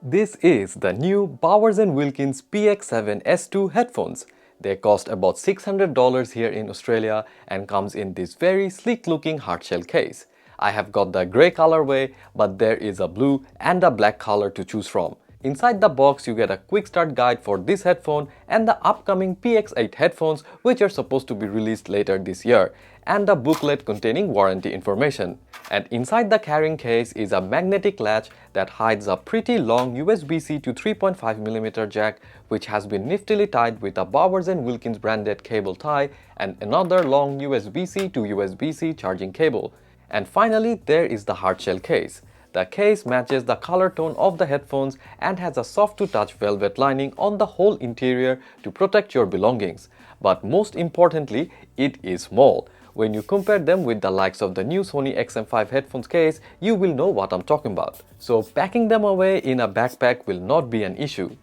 This is the new Bowers & Wilkins PX7S2 headphones. They cost about $600 here in Australia and comes in this very sleek looking hardshell case. I have got the grey colorway, but there is a blue and a black color to choose from. Inside the box you get a quick start guide for this headphone and the upcoming PX8 headphones, which are supposed to be released later this year, and a booklet containing warranty information. And inside the carrying case is a magnetic latch that hides a pretty long USB-C to 3.5mm jack, which has been niftily tied with a Bowers & Wilkins branded cable tie and another long USB-C to USB-C charging cable. And finally, there is the hardshell case. The case matches the color tone of the headphones and has a soft-to-touch velvet lining on the whole interior to protect your belongings. But most importantly, it is small. When you compare them with the likes of the new Sony XM5 headphones case, you will know what I'm talking about. So packing them away in a backpack will not be an issue.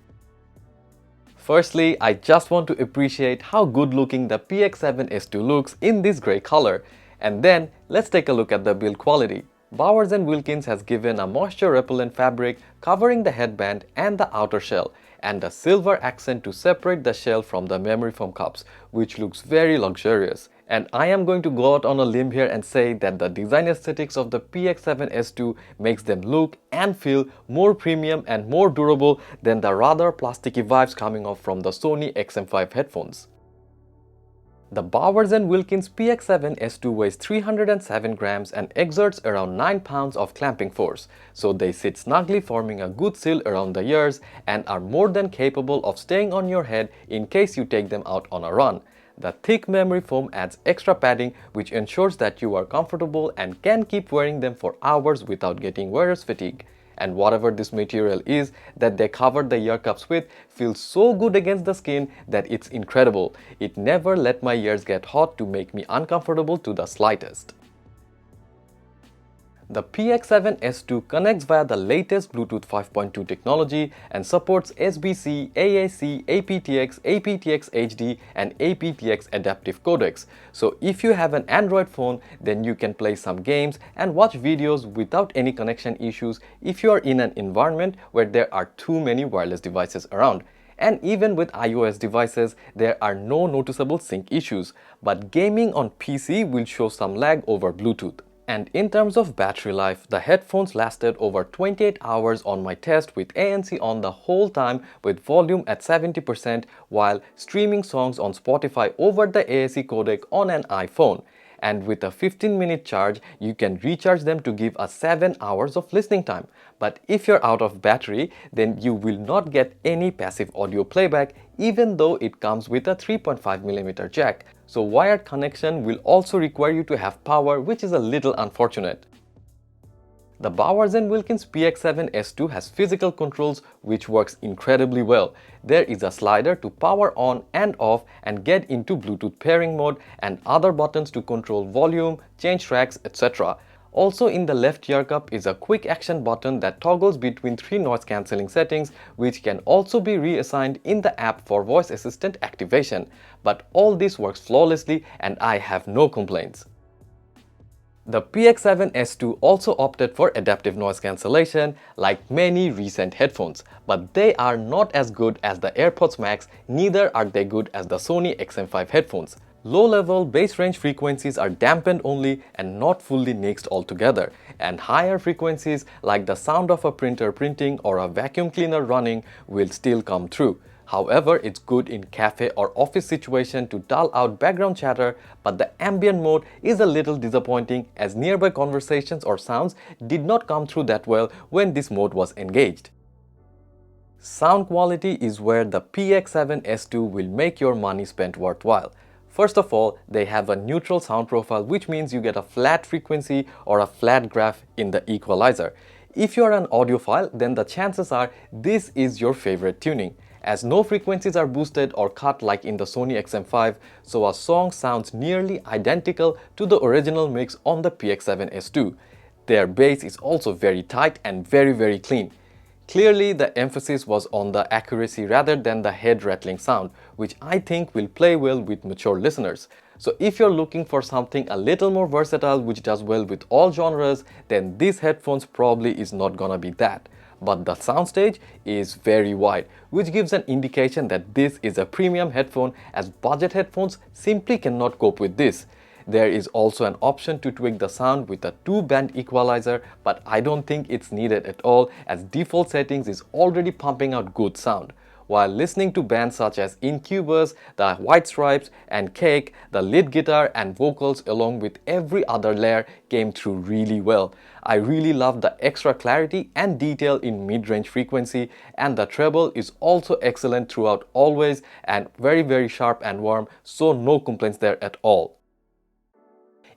Firstly, I just want to appreciate how good looking the PX7S2 looks in this grey color. And then, let's take a look at the build quality. Bowers & Wilkins has given a moisture repellent fabric covering the headband and the outer shell, and a silver accent to separate the shell from the memory foam cups, which looks very luxurious. And I am going to go out on a limb here and say that the design aesthetics of the PX7S2 makes them look and feel more premium and more durable than the rather plasticky vibes coming off from the Sony XM5 headphones. The Bowers & Wilkins PX7S2 weighs 307 grams and exerts around 9 pounds of clamping force, so they sit snugly forming a good seal around the ears and are more than capable of staying on your head in case you take them out on a run. The thick memory foam adds extra padding, which ensures that you are comfortable and can keep wearing them for hours without getting wearer's fatigue. And whatever this material is that they covered the ear cups with feels so good against the skin that it's incredible. It never let my ears get hot to make me uncomfortable to the slightest. The PX7S2 connects via the latest Bluetooth 5.2 technology and supports SBC, AAC, aptX, aptX HD and aptX adaptive codecs. So if you have an Android phone, then you can play some games and watch videos without any connection issues if you are in an environment where there are too many wireless devices around. And even with iOS devices, there are no noticeable sync issues, but gaming on PC will show some lag over Bluetooth. And in terms of battery life, the headphones lasted over 28 hours on my test with ANC on the whole time with volume at 70% while streaming songs on Spotify over the AAC codec on an iPhone. And with a 15-minute charge, you can recharge them to give us 7 hours of listening time. But if you're out of battery, then you will not get any passive audio playback even though it comes with a 3.5mm jack. So wired connection will also require you to have power, which is a little unfortunate. The Bowers & Wilkins PX7S2 has physical controls which works incredibly well. There is a slider to power on and off and get into Bluetooth pairing mode and other buttons to control volume, change tracks, etc. Also in the left ear cup is a quick action button that toggles between 3 noise cancelling settings, which can also be reassigned in the app for voice assistant activation. But all this works flawlessly and I have no complaints. The PX7S2 also opted for adaptive noise cancellation like many recent headphones, but they are not as good as the AirPods Max, neither are they good as the Sony XM5 headphones. Low-level bass range frequencies are dampened only and not fully nixed altogether, and higher frequencies like the sound of a printer printing or a vacuum cleaner running will still come through. However, it's good in cafe or office situation to dull out background chatter, but the ambient mode is a little disappointing as nearby conversations or sounds did not come through that well when this mode was engaged. Sound quality is where the PX7S2 will make your money spent worthwhile. First of all, they have a neutral sound profile, which means you get a flat frequency or a flat graph in the equalizer. If you are an audiophile, then the chances are this is your favorite tuning, as no frequencies are boosted or cut like in the Sony XM5, so a song sounds nearly identical to the original mix on the PX7S2. Their bass is also very tight and very clean. Clearly, the emphasis was on the accuracy rather than the head-rattling sound, which I think will play well with mature listeners. So if you're looking for something a little more versatile which does well with all genres, then this headphones probably is not gonna be that. but the soundstage is very wide, which gives an indication that this is a premium headphone, as budget headphones simply cannot cope with this. There is also an option to tweak the sound with a 2-band equalizer, but I don't think it's needed at all, as default settings is already pumping out good sound. While listening to bands such as Incubus, the White Stripes and Cake, the lead guitar and vocals along with every other layer came through really well. I really love the extra clarity and detail in mid-range frequency, and the treble is also excellent throughout always and very sharp and warm, so no complaints there at all.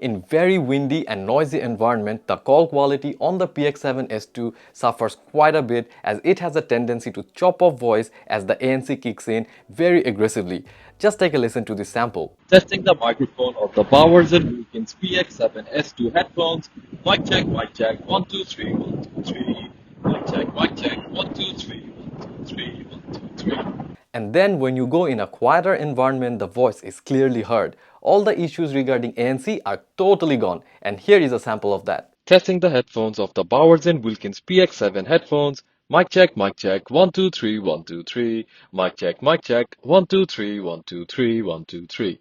In very windy and noisy environment, the call quality on the PX7S2 suffers quite a bit, as it has a tendency to chop off voice as the ANC kicks in very aggressively. Just take a listen to this sample. Testing the microphone of the Bowers & Wilkins PX7S2 headphones. Mic check, 1 2 3, 1 2 3. Mic check, 1 2 3, 1 2 3, 1 2 3. And then when you go in a quieter environment, the voice is clearly heard. All the issues regarding ANC are totally gone, and here is a sample of that. Testing the headphones of the Bowers & Wilkins PX7 headphones. Mic check, 1 2 3, 1 2 3. Mic check, 1 2 3, 1 2 3, 1 2 3.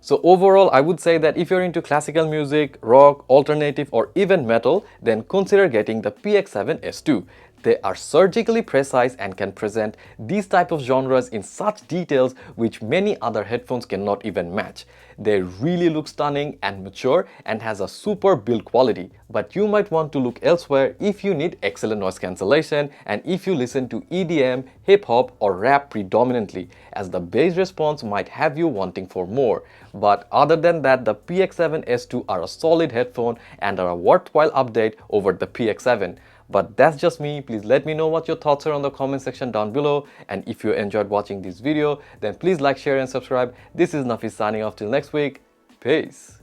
So overall, I would say that if you're into classical music, rock, alternative or even metal, then consider getting the PX7S2. They are surgically precise and can present these type of genres in such details which many other headphones cannot even match. They really look stunning and mature and has a super build quality. But you might want to look elsewhere if you need excellent noise cancellation and if you listen to EDM, hip hop or rap predominantly, as the bass response might have you wanting for more. But other than that, the PX7S2 are a solid headphone and are a worthwhile update over the PX7. But that's just me. Please let me know what your thoughts are on the comment section down below. And if you enjoyed watching this video, then please like, share and subscribe. This is Nafis signing off till next week. Peace.